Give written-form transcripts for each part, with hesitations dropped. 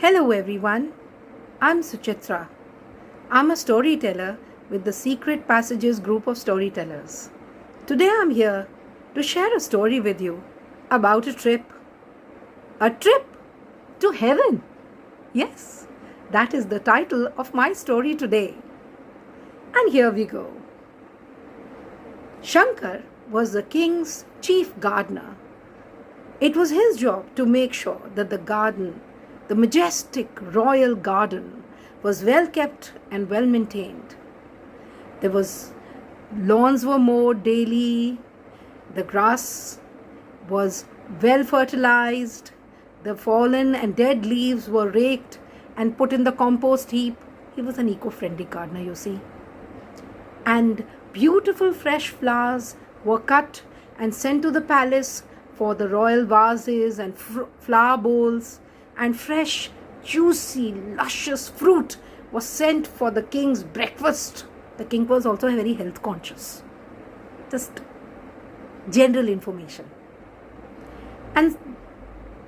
Hello everyone, I'm Suchitra. I'm a storyteller with the Secret Passages group of storytellers. Today I'm here to share a story with you about a trip. A trip to heaven. Yes, that is the title of my story today. And here we go. Shankar was the king's chief gardener. It was his job to make sure that the garden, the majestic royal garden, was well kept and well maintained. Lawns were mowed daily, the grass was well fertilized, the fallen and dead leaves were raked and put in the compost heap. He was an eco-friendly gardener, you see. And beautiful fresh flowers were cut and sent to the palace for the royal vases and flower bowls, and fresh, juicy, luscious fruit was sent for the king's breakfast. The king was also very health conscious. Just general information. And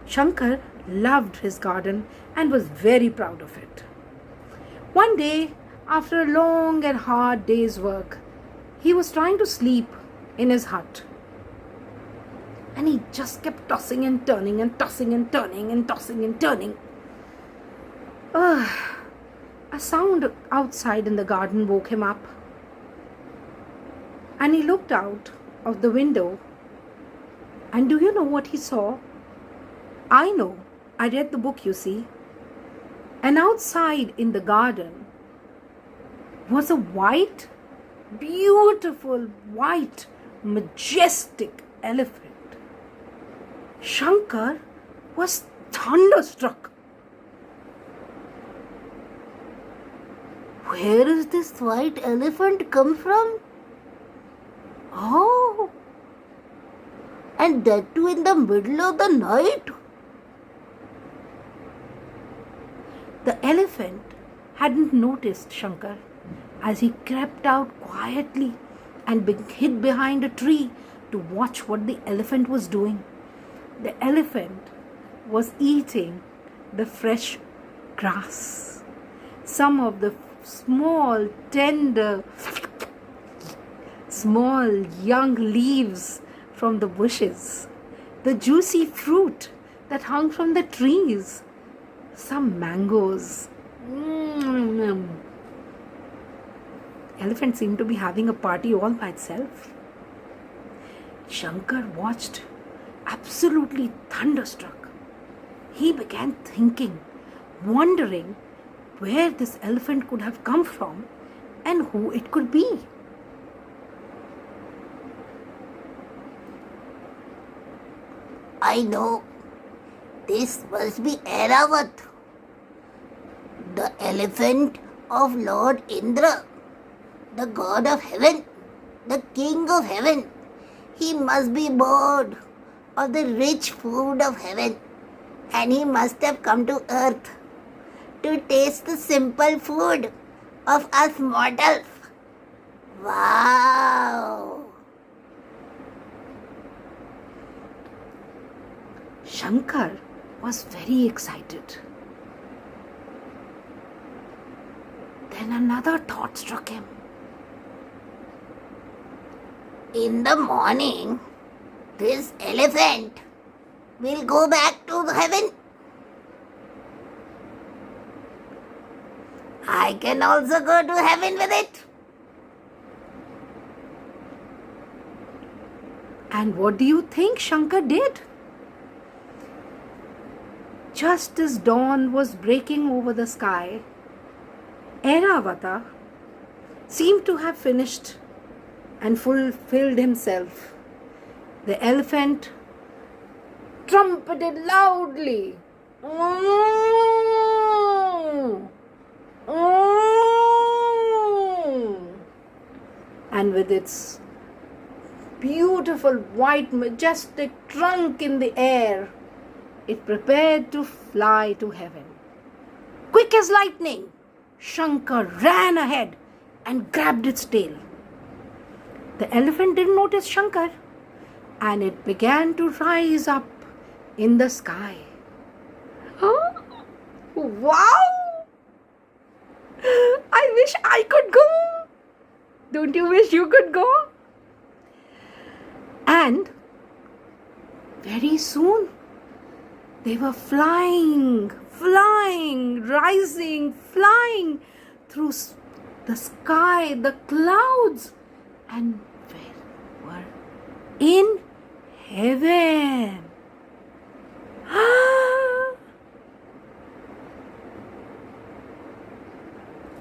Shankar loved his garden and was very proud of it. One day, after a long and hard day's work, he was trying to sleep in his hut. And he just kept tossing and turning and tossing and turning and tossing and turning. A sound outside in the garden woke him up. And he looked out of the window. And do you know what he saw? I know. I read the book, you see. And outside in the garden was a white, beautiful, white, majestic elephant. Shankar was thunderstruck. Where is this white elephant come from? Oh, and that too in the middle of the night. The elephant hadn't noticed Shankar as he crept out quietly and hid behind a tree to watch what the elephant was doing. The elephant was eating the fresh grass. Some of the small, tender, small, young leaves from the bushes. The juicy fruit that hung from the trees. Some mangoes. Elephant seemed to be having a party all by itself. Shankar watched, absolutely thunderstruck. He began thinking, wondering where this elephant could have come from and who it could be. I know. This must be Airavat, the elephant of Lord Indra, the god of heaven, the king of heaven. He must be bored of the rich food of heaven, and he must have come to earth to taste the simple food of us mortals. Wow! Shankar was very excited. Then another thought struck him. In the morning, this elephant will go back to heaven. I can also go to heaven with it. And what do you think Shankar did? Just as dawn was breaking over the sky, Airavata seemed to have finished and fulfilled himself. The elephant trumpeted loudly. And with its beautiful white majestic trunk in the air, it prepared to fly to heaven. Quick as lightning, Shankar ran ahead and grabbed its tail. The elephant didn't notice Shankar and it began to rise up in the sky. Wow! I wish I could go. Don't you wish you could go? And very soon they were flying, rising, flying through the sky, the clouds, and were in heaven.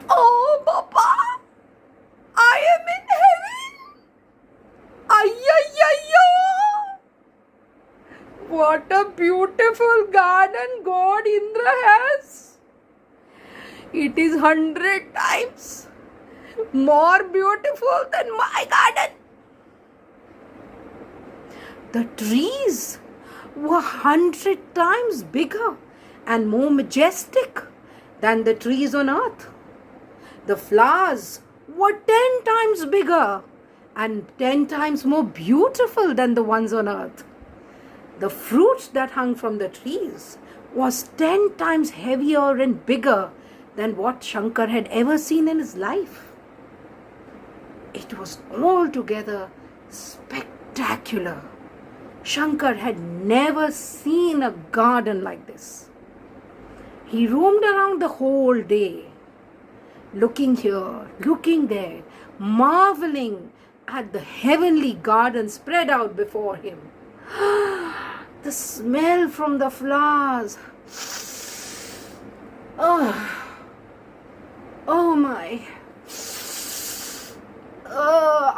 Oh, Papa, I am in heaven. Ay. What a beautiful garden God Indra has. It is 100 times more beautiful than my garden. The trees were 100 times bigger and more majestic than the trees on earth. The flowers were 10 times bigger and 10 times more beautiful than the ones on earth. The fruit that hung from the trees was 10 times heavier and bigger than what Shankar had ever seen in his life. It was altogether spectacular. Shankar had never seen a garden like this. He roamed around the whole day, looking here, looking there, marveling at the heavenly garden spread out before him. The smell from the flowers. Oh my.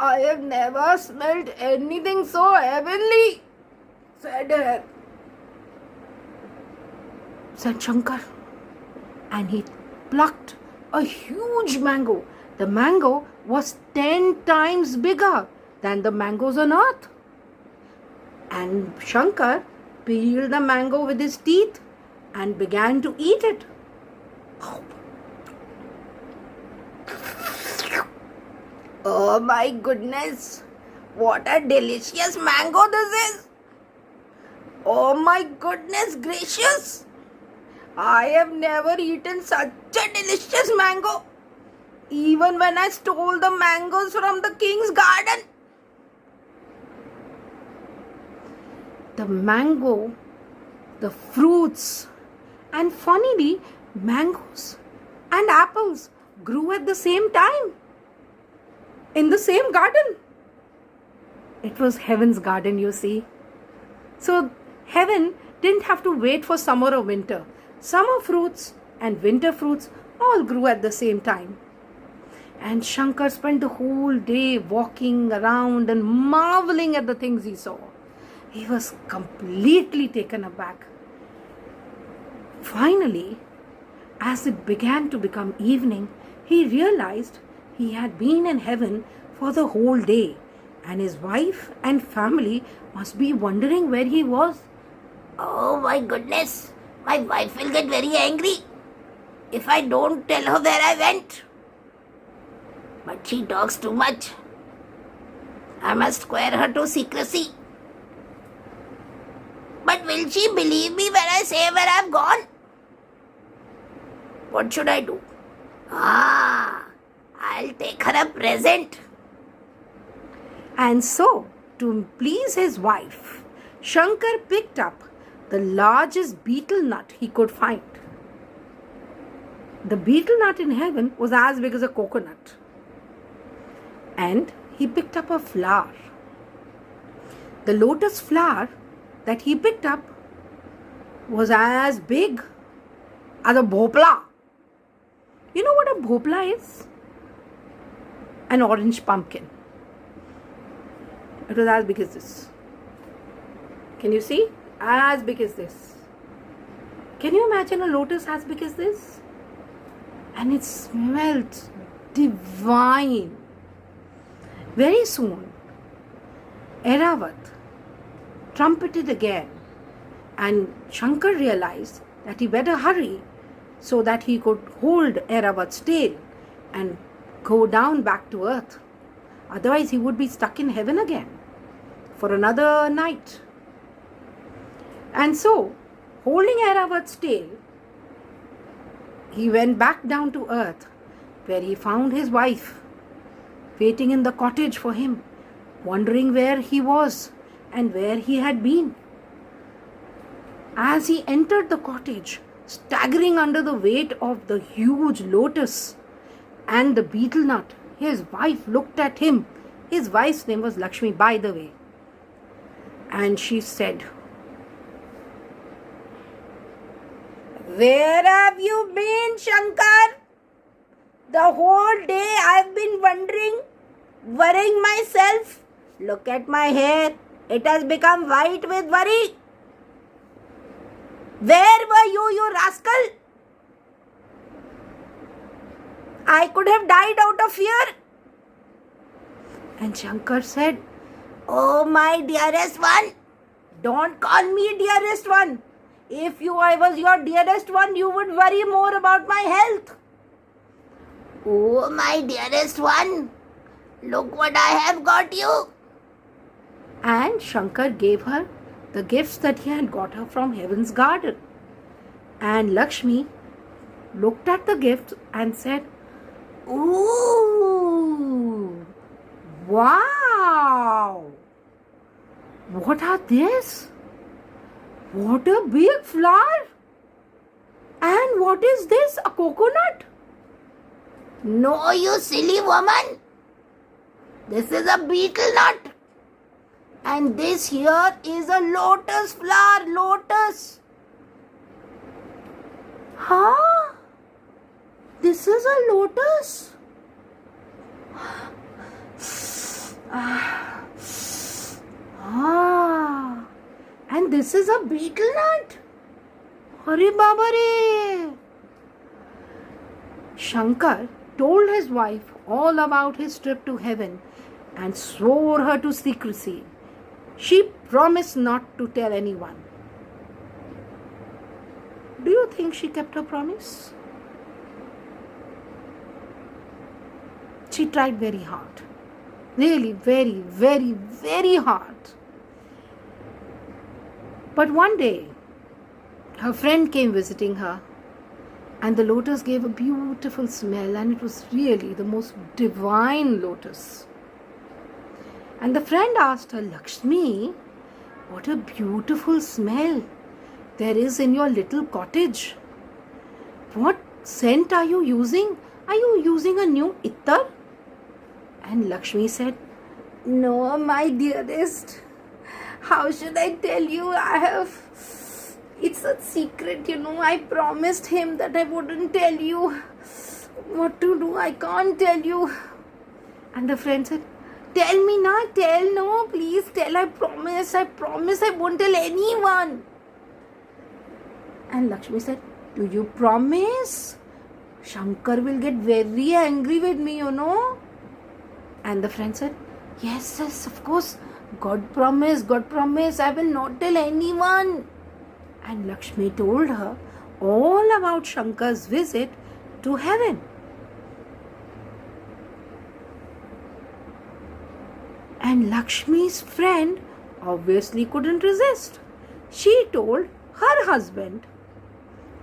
I have never smelled anything so heavenly, said Shankar. And he plucked a huge mango. The mango was 10 times bigger than the mangoes on earth. And Shankar peeled the mango with his teeth and began to eat it. Oh my goodness, what a delicious mango this is. Oh my goodness gracious, I have never eaten such a delicious mango, even when I stole the mangoes from the king's garden. The mango, the fruits, and funnily, mangoes and apples grew at the same time in the same garden. It was heaven's garden, you see. So heaven didn't have to wait for summer or winter. Summer fruits and winter fruits all grew at the same time. And Shankar spent the whole day walking around and marveling at the things he saw. He was completely taken aback. Finally, as it began to become evening, he realized he had been in heaven for the whole day, and his wife and family must be wondering where he was. Oh my goodness, my wife will get very angry if I don't tell her where I went. But she talks too much. I must swear her to secrecy. But will she believe me when I say where I've gone? What should I do? I'll take her a present. And so, to please his wife, Shankar picked up the largest beetle nut he could find. The beetle nut in heaven was as big as a coconut. And he picked up a flower. The lotus flower that he picked up was as big as a bhopla. You know what a bhopla is? An orange pumpkin. It was as big as this. Can you see? As big as this. Can you imagine a lotus as big as this? And it smelled divine. Very soon, Airavat trumpeted again, and Shankar realized that he better hurry so that he could hold Airavat's tail and go down back to earth. Otherwise, he would be stuck in heaven again for another night. And so, holding Airavat's tail, he went back down to earth, where he found his wife waiting in the cottage for him, wondering where he was and where he had been. As he entered the cottage, staggering under the weight of the huge lotus and the beetle nut, his wife looked at him. His wife's name was Lakshmi, by the way. And she said, "Where have you been, Shankar? The whole day I've been wondering, worrying myself. Look at my hair. It has become white with worry. Where were you, you rascal? I could have died out of fear." And Shankar said, Oh, my dearest one. "Don't call me dearest one. If I was your dearest one, you would worry more about my health." Oh, my dearest one. Look what I have got you. And Shankar gave her the gifts that he had got her from heaven's garden. And Lakshmi looked at the gifts and said, "Ooh, wow, what are these? What a big flower! And what is this, a coconut?" No, you silly woman. This is a beetle nut. And this here is a lotus flower, lotus. Huh? This is a lotus? And this is a beetle nut? Hare Baba re! Shankar told his wife all about his trip to heaven and swore her to secrecy. She promised not to tell anyone. Do you think she kept her promise? She tried very hard. Really, very, very, very hard. But one day, her friend came visiting her, and the lotus gave a beautiful smell, and it was really the most divine lotus. And the friend asked her, "Lakshmi, what a beautiful smell there is in your little cottage. What scent are you using? Are you using a new ittar?" And Lakshmi said, "No, my dearest. How should I tell you? It's a secret, I promised him that I wouldn't tell you. What to do? I can't tell you." And the friend said, "Tell me now, no, please tell. I promise I won't tell anyone." And Lakshmi said, "Do you promise? Shankar will get very angry with me, And the friend said, Yes, of course. God promise, I will not tell anyone." And Lakshmi told her all about Shankar's visit to heaven. And Lakshmi's friend obviously couldn't resist. She told her husband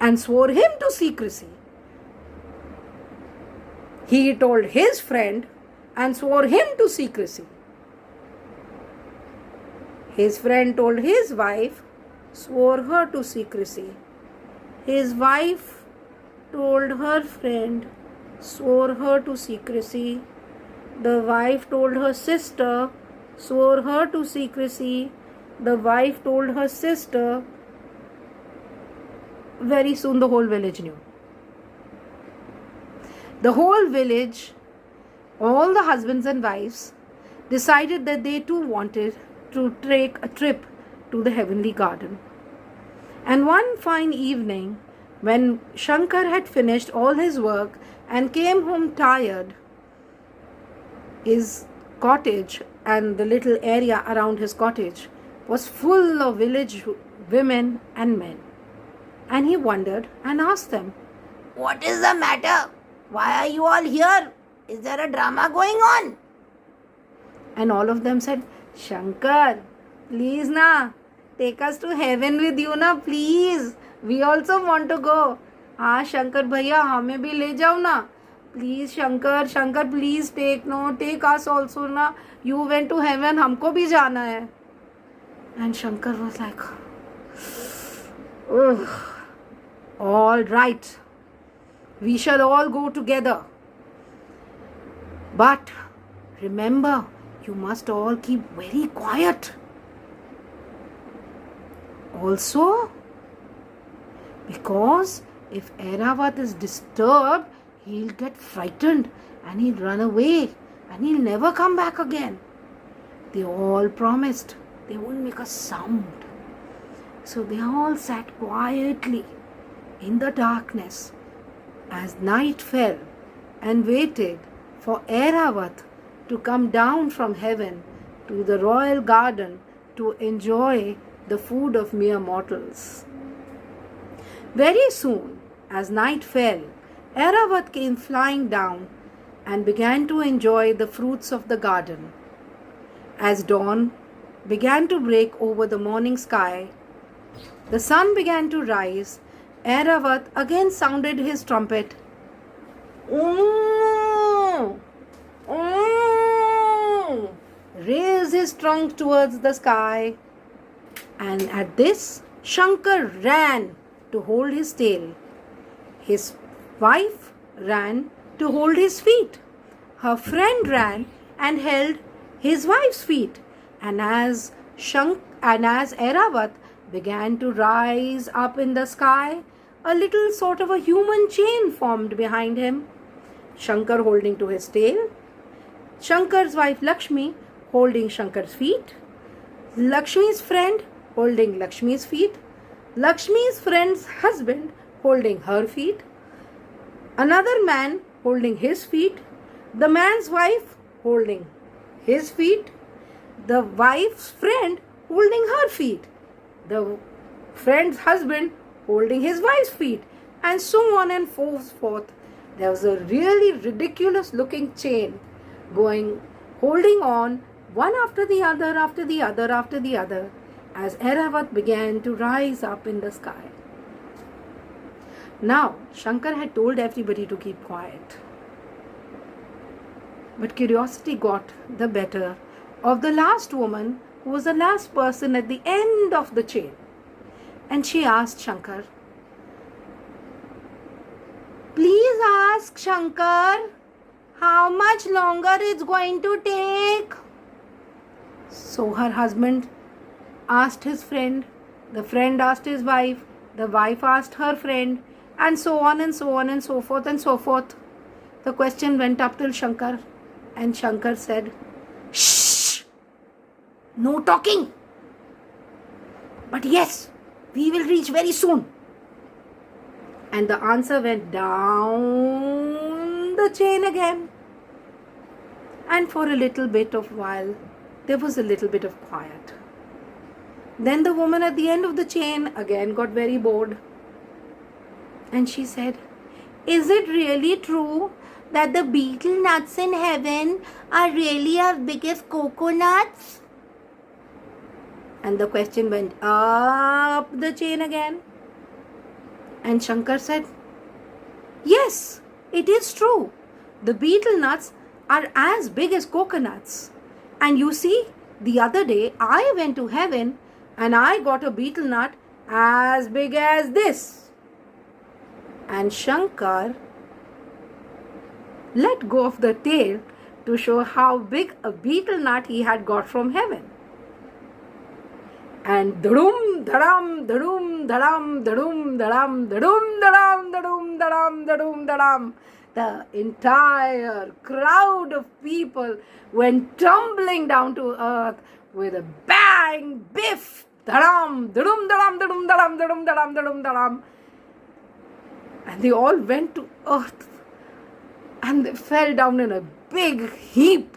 and swore him to secrecy. He told his friend and swore him to secrecy. His friend told his wife, swore her to secrecy. His wife told her friend, swore her to secrecy. The wife told her sister, swore her to secrecy. The wife told her sister. Very soon the whole village knew. The whole village, all the husbands and wives, decided that they too wanted to take a trip to the heavenly garden. And one fine evening, when Shankar had finished all his work and came home tired, his cottage and the little area around his cottage was full of village women and men. And he wondered and asked them, What is the matter? Why are you all here? Is there a drama going on? And all of them said, "Shankar, please na, take us to heaven with you na, please. We also want to go. हाँ शंकर भैया हमें भी ले जाओ ना, please Shankar, Shankar please take us also ना, you went to heaven, हमको भी जाना है. And Shankar was like, all right, we shall all go together, but remember you must all keep very quiet. Also, because if Airavat is disturbed, he'll get frightened and he'll run away and he'll never come back again. They all promised they won't make a sound. So they all sat quietly in the darkness as night fell and waited for Airavat to come down from heaven to the royal garden to enjoy the food of mere mortals. Very soon, as night fell, Airavat came flying down and began to enjoy the fruits of the garden. As dawn began to break over the morning sky, the sun began to rise. Airavat again sounded his trumpet, raised his trunk towards the sky, and at this Shankar ran to hold his tail. His wife ran to hold his feet. Her friend ran and held his wife's feet. And as Airavat began to rise up in the sky, a little sort of a human chain formed behind him. Shankar holding to his tail, Shankar's wife Lakshmi holding Shankar's feet, Lakshmi's friend holding Lakshmi's feet, Lakshmi's friend's husband holding her feet, another man holding his feet, the man's wife holding his feet, the wife's friend holding her feet, the friend's husband holding his wife's feet, and so on and so forth. There was a really ridiculous looking chain going, holding on one after the other, after the other, after the other, as Airavat began to rise up in the sky. Now, Shankar had told everybody to keep quiet. But curiosity got the better of the last woman, who was the last person at the end of the chain. And she asked Shankar, "Please ask Shankar, how much longer it's going to take?" So her husband asked his friend, the friend asked his wife, the wife asked her friend, and so on and so on and so forth and so forth. The question went up till Shankar, and Shankar said, "Shh! No talking! But yes, we will reach very soon." And the answer went down the chain again. And for a little bit of while, there was a little bit of quiet. Then the woman at the end of the chain again got very bored. And she said, "Is it really true that the beetle nuts in heaven are really as big as coconuts?" And the question went up the chain again. And Shankar said, "Yes, it is true. The beetle nuts are as big as coconuts. And you see, the other day I went to heaven and I got a beetle nut as big as this." And Shankar let go of the tail to show how big a beetle nut he had got from heaven. And dhadum, dhadam, dhadum, dhadam, dhadum, dhadam, dhadum, dhadam, dhadum, dhadam, dhadum, dhadam. The entire crowd of people went tumbling down to earth with a bang, biff, dhadam, dhadum, dhadam, dhadum, dhadam, dhadum, dhadam, dhadum, dhadam. And they all went to earth and they fell down in a big heap.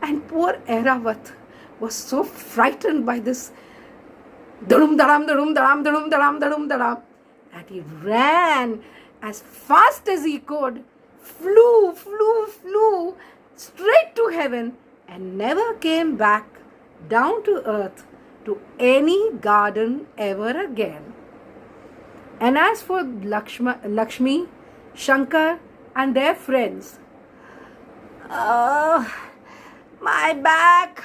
And poor Airavat was so frightened by this dhadum, dhadam, dhadum, dhadam, dhadum, dhadam, dhadum, dhadam, that he ran as fast as he could, flew straight to heaven, and never came back down to earth to any garden ever again. And as for Lakshmi, Shankar, and their friends, my back,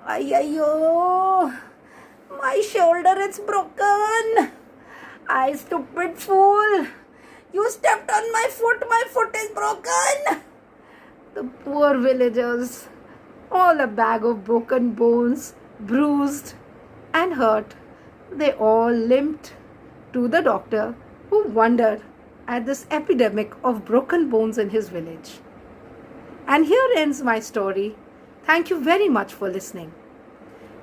ayyo, my shoulder is broken. I stupid fool, you stepped on my foot is broken. The poor villagers, all a bag of broken bones, bruised and hurt, they all limped to the doctor, who wondered at this epidemic of broken bones in his village. And here ends my story. Thank you very much for listening.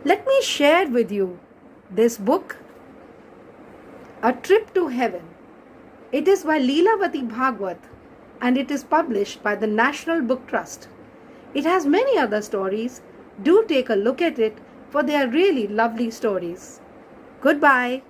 Let me share with you this book, A Trip to Heaven. It is by Leelavati Bhagwat and it is published by the National Book Trust. It has many other stories. Do take a look at it, for they are really lovely stories. Goodbye.